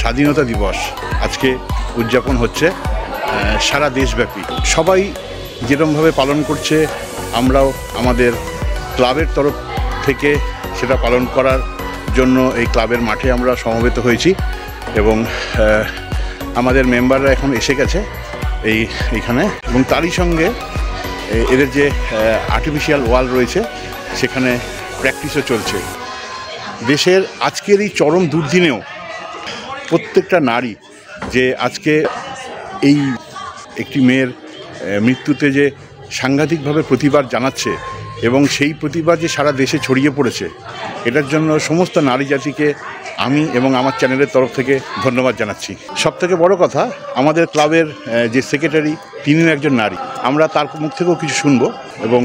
স্বাধীনতা দিবস আজকে উদযাপন হচ্ছে সারা দেশব্যাপী। সবাই যেরকমভাবে পালন করছে আমরাও আমাদের ক্লাবের তরফ থেকে সেটা পালন করার জন্য এই ক্লাবের মাঠে আমরা সমবেত হয়েছি এবং আমাদের মেম্বাররা এখন এসে গেছে এইখানে এবং তারই সঙ্গে এদের যে আর্টিফিশিয়াল ওয়াল রয়েছে সেখানে প্র্যাকটিসও চলছে। দেশের আজকের এই চরম দুর্দিনেও প্রত্যেকটা নারী যে আজকে এই একটি মেয়ের মৃত্যুতে যে সাংঘাতিকভাবে প্রতিবাদ জানাচ্ছে এবং সেই প্রতিবাদ যে সারা দেশে ছড়িয়ে পড়েছে, এটার জন্য সমস্ত নারী জাতিকে আমি এবং আমার চ্যানেলের তরফ থেকে ধন্যবাদ জানাচ্ছি। সবথেকে বড় কথা, আমাদের ক্লাবের যে সেক্রেটারি তিনিও একজন নারী। আমরা তার মুখ থেকেও কিছু শুনবো এবং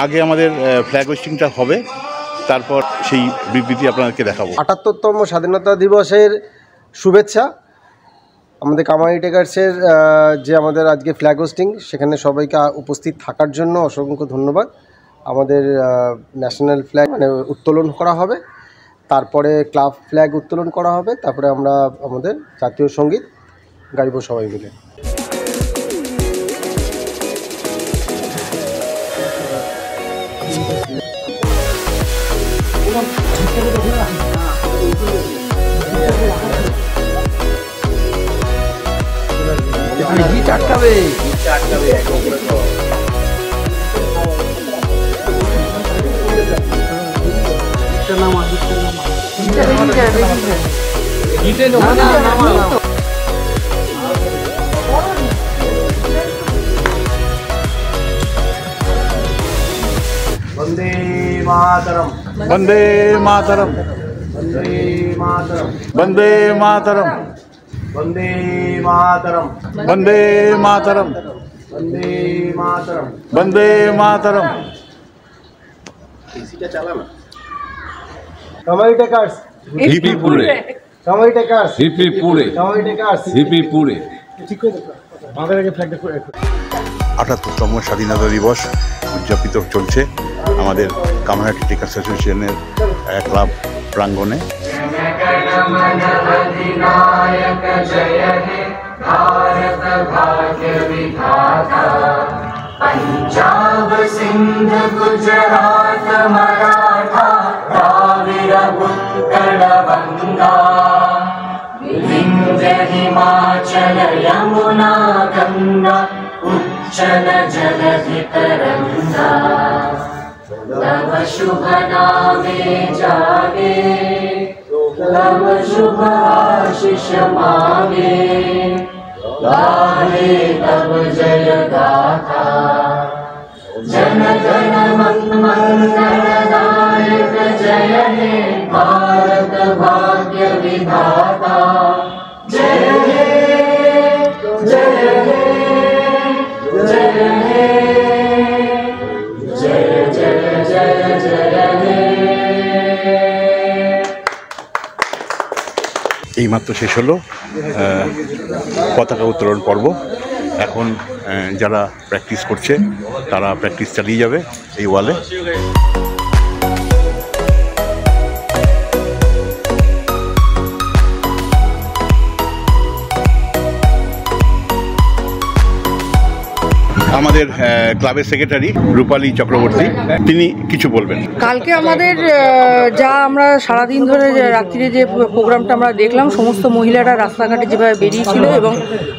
আগে আমাদের ফ্ল্যাগ হোয়েস্টিংটা হবে, তারপর সেই বিবৃতি আপনাদেরকে দেখাবো। ৭৮তম স্বাধীনতা দিবসের শুভেচ্ছা। আমাদের কামারি টেকার্সের যে আমাদের আজকে ফ্ল্যাগ হোস্টিং, সেখানে সবাইকে উপস্থিত থাকার জন্য অসংখ্য ধন্যবাদ। আমাদের ন্যাশনাল ফ্ল্যাগ উত্তোলন করা হবে, তারপরে ক্লাব ফ্ল্যাগ উত্তোলন করা হবে, তারপরে আমরা আমাদের জাতীয় সঙ্গীত গাইব সবাই মিলে। वंदे मातरम, वंदे मातरम, वंदे मातरम, वंदे मातरम, वंदे मातरम, वंदे मातरम, वंदे मातरम, वंदे मातरम। কামারি টেকার্স হিপি পুরে, কামারি টেকার্স হিপি পুরে, কামারি টেকার্স হিপি পুরে। ৭৮তম স্বাধীনতা দিবস উদযাপিত চলছে আমাদের কামারহাটি টেকার্স অ্যাসোসিয়েশনের ক্লাব প্রাঙ্গণে। पंजाब सिंध गुजरात मराठा द्राविड़ उत्कल बंगा विंध्य हिमाचल यमुना गंगा उच्चल जलधि तरंगा तव शुभ नामे जागे तव शुभ आशीष मांगे गाहे तब जय गाथा जन गण मन मंगलदायक जय हे भारत भाग्य विधाता जय हे जय हे जय हे जय जय जय जय हे। এইমাত্র শেষ হলো পতাকা উত্তোলন পর্ব। এখন যারা প্র্যাকটিস করছে তারা প্র্যাকটিস চালিয়ে যাবে এই ওয়ালে। আমাদের ক্লাবের সেক্রেটারি রূপালী চক্রবর্তী, তিনি কিছু বলবেন। কালকে আমাদের যা আমরা সারাদিন ধরে রাত্রিরে যে প্রোগ্রামটা আমরা দেখলাম, সমস্ত মহিলারা রাস্তাঘাটে যেভাবে বেরিয়েছিল এবং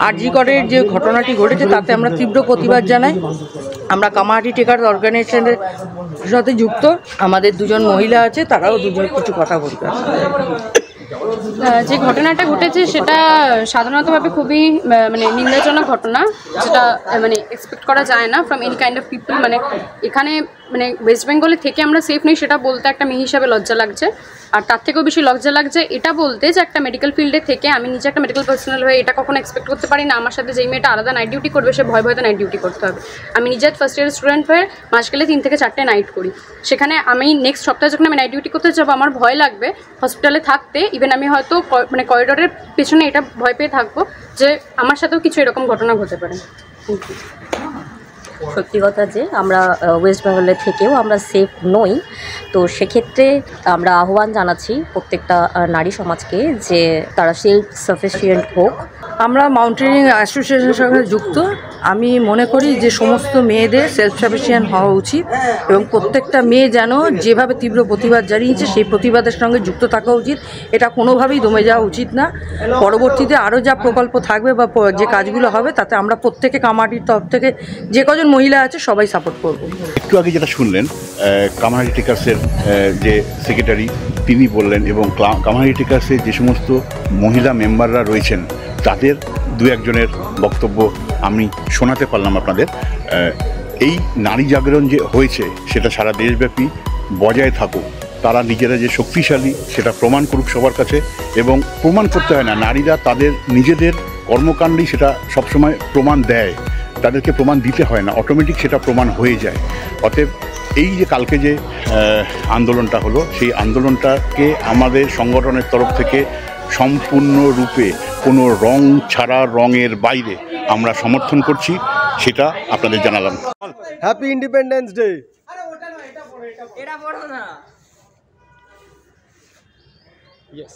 আরজি করের যে ঘটনাটি ঘটেছে তাতে আমরা তীব্র প্রতিবাদ জানাই। আমরা কামারহাটি টেকার্স অর্গানাইজেশনের সাথে যুক্ত, আমাদের দুজন মহিলা আছে, তারাও দুজন কিছু কথা বলবে। যে ঘটনাটা ঘটেছে সেটা সাধারণতভাবে খুবই মানে নিন্দাজনক ঘটনা, যেটা মানে এক্সপেক্ট করা যায় না from any kind of people. মানে এখানে মানে ওয়েস্ট বেঙ্গলে থেকে আমরা সেফ নেই সেটা বলতে একটা মেয়ে হিসাবে লজ্জা লাগছে, আর তার থেকেও বেশি লজ্জা লাগছে এটা বলতে যে একটা মেডিকেল ফিল্ডে থেকে আমি নিজে একটা মেডিকেল পার্সোনাল হয়ে এটা কখনো এক্সপেক্ট করতে পারি না আমার সাথে যেই মেয়েটা আলাদা নাইট ডিউটি করবে সে ভয় ভয়তে নাইট ডিউটি করতে হবে। আমি নিজে ফার্স্ট ইয়ার স্টুডেন্ট হয়ে মাস গেলে 3 থেকে 4টে নাইট করি, সেখানে আমি নেক্সট সপ্তাহে যখন আমি নাইট ডিউটি করতে যাবো আমার ভয় লাগবে হসপিটালে থাকতে। ইভেন আমি হয়তো মানে করিডোরের পেছনে এটা ভয় পেয়ে থাকবো যে আমার সাথেও কিছু এরকম ঘটনা হতে পারে। সত্যি কথা যে আমরা ওয়েস্ট বেঙ্গলের থেকেও আমরা সেফ নই। তো সেক্ষেত্রে আমরা আহ্বান জানাচ্ছি প্রত্যেকটা নারী সমাজকে যে তারা সেলফ সাফিসিয়েন্ট হোক। আমরা মাউন্টেনিং অ্যাসোসিয়েশনের সঙ্গে যুক্ত। আমি মনে করি যে সমস্ত মেয়েদের সেলফ সাফিসিয়েন্ট হওয়া উচিত এবং প্রত্যেকটা মেয়ে যেন যেভাবে তীব্র প্রতিবাদ জানিয়েছে সেই প্রতিবাদের সঙ্গে যুক্ত থাকা উচিত। এটা কোনোভাবেই দমে যাওয়া উচিত না। পরবর্তীতে আরও যা প্রকল্প থাকবে বা যে কাজগুলো হবে তাতে আমরা প্রত্যেকে কামারহাটির তরফ থেকে যে কজন মহিলা আছে সবাই সাপোর্ট করব। একটু আগে যেটা শুনলেন কামারহাটি টেকার্সের যে সেক্রেটারি তিনি বললেন, এবং কামারহাটি টেকার্সের যে সমস্ত মহিলা মেম্বাররা রয়েছেন তাদের দু একজনের বক্তব্য আমি শোনাতে পারলাম আপনাদের। এই নারী জাগরণ যে হয়েছে সেটা সারা দেশব্যাপী বজায় থাকুক, তারা নিজেরা যে শক্তিশালী সেটা প্রমাণ করুক সবার কাছে। এবং প্রমাণ করতে হয় না, নারীরা তাদের নিজেদের কর্মকাণ্ডেই সেটা সবসময় প্রমাণ দেয়, তাদেরকে প্রমাণ দিতে হয় না, অটোমেটিক সেটা প্রমাণ হয়ে যায়। অতএব এই যে কালকে যে আন্দোলনটা হলো সেই আন্দোলনটাকে আমাদের সংগঠনের তরফ থেকে সম্পূর্ণরূপে কোনো রং ছাড়া, রঙের বাইরে আমরা সমর্থন করছি, সেটা আপনাদের জানালাম। Happy independence day. এটা বড় না। Yes.